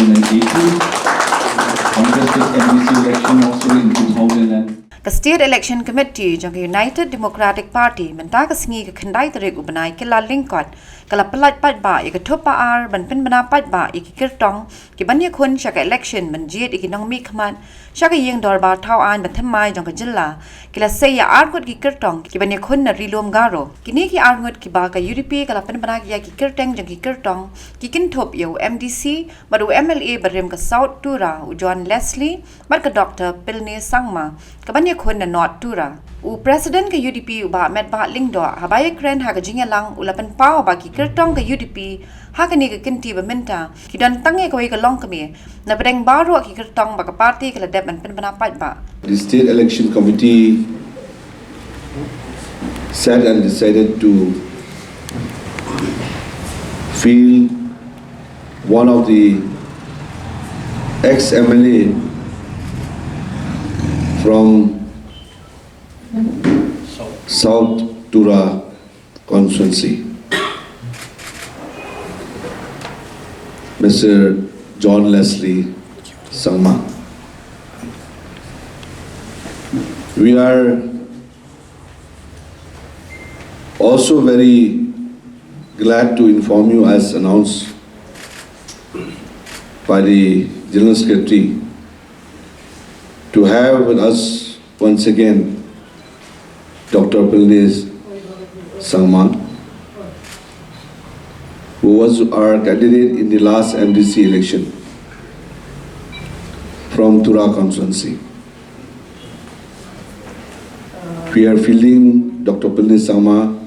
2018, contested MLA election also in 2000. The State Election Committee jang United Democratic Party menta ka singi ka khandai tarik ubanai ke la lingkot kala pelat pat ba ik thupa ar ban pen bana pat ba ik kirtong ki ban ïakhun sha ka election man jiet ik nong mi khman sha ka yeng dor ba thau an ban thamai jang ka jilla kila sei ya ar kot ki kirtong ki ban ïakhun na rilom garo kini ki ar ngot ki ba ka UDP kala pen bana ki ya ki kirteng jang ki kirtong ki kin thop yo MDC madu MLA barim ka South Tura u John Leslie bar ka Dr. Pilne Sangma ka ban ïakhun na North Tura u president ka UDP u ba met ba lingdo habaya kren ha ka jingalang ulapan pao ba ki kirtong ka UDP ha ka ni ka kinti ba menta ki dan tange ka ka long kami na pedeng baru ki kirtong ba ka party ka ladep man pen pat ba. The State Election Committee sat and decided to field one of the ex-MLA from South Tura constituency, Mr. John Leslie Sangma. We are also very glad to inform you, as announced by the General Secretary, to have with us once again Dr. Pilne Sangma, who was our candidate in the last MDC election from Tura constituency. We are fielding Dr. Pilne Sangma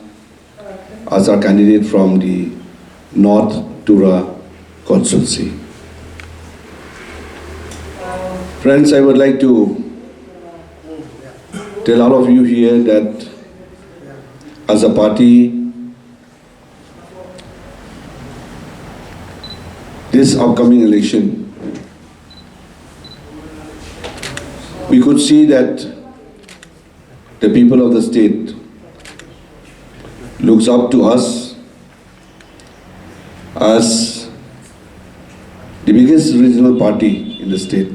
as our candidate from the North Tura constituency. Friends, I would like to tell all of you here that as a party, this upcoming election, we could see that the people of the state looks up to us as the biggest regional party in the state.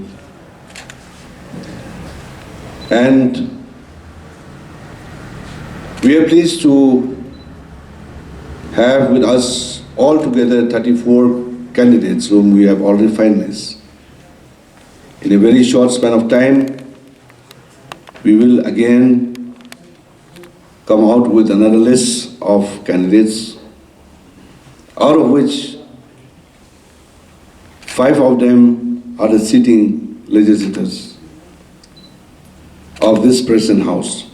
And we are pleased to have with us altogether 34 candidates whom we have already finalized. In a very short span of time, we will again come out with another list of candidates, out of which 5 of them are the sitting legislators of this present house,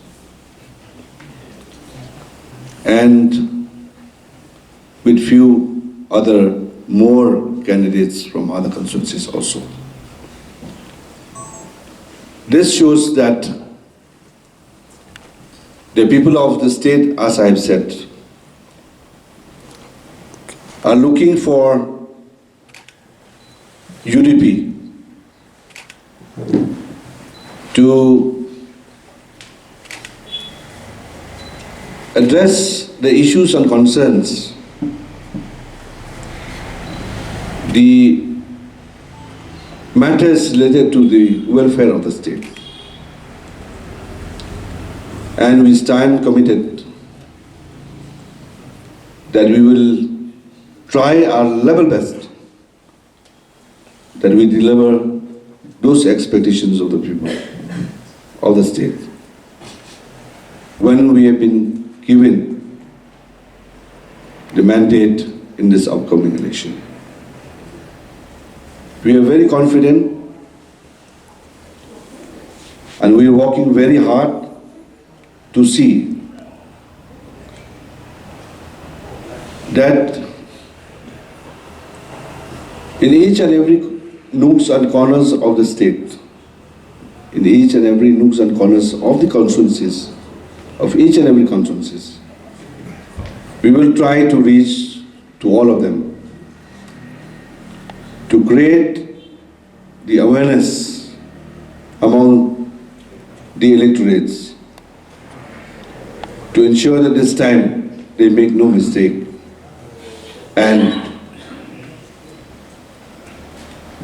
and with few other more candidates from other constituencies also. This shows that the people of the state, as I have said, are looking for UDP to address the issues and concerns, the matters related to the welfare of the state. And we stand committed that we will try our level best that we deliver those expectations of the people of the state when we have been given the mandate in this upcoming election. We are very confident and we are working very hard to see that in each and every nooks and corners of the state, in each and every nooks and corners of the constituencies, of each and every constituencies, we will try to reach to all of them, to create the awareness among the electorates, to ensure that this time they make no mistake and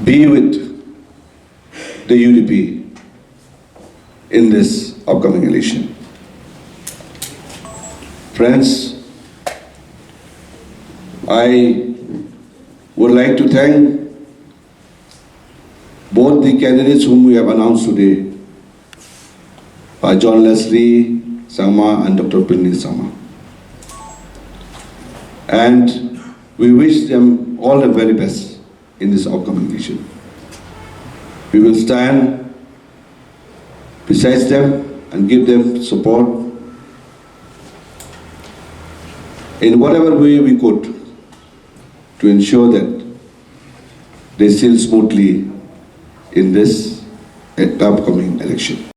be with the UDP in this upcoming election. Friends, I would like to thank both the candidates whom we have announced today, John Leslie Sama and Dr. Pilni Sama. And we wish them all the very best in this upcoming election. We will stand beside them and give them support in whatever way we could to ensure that they sail smoothly in this upcoming election.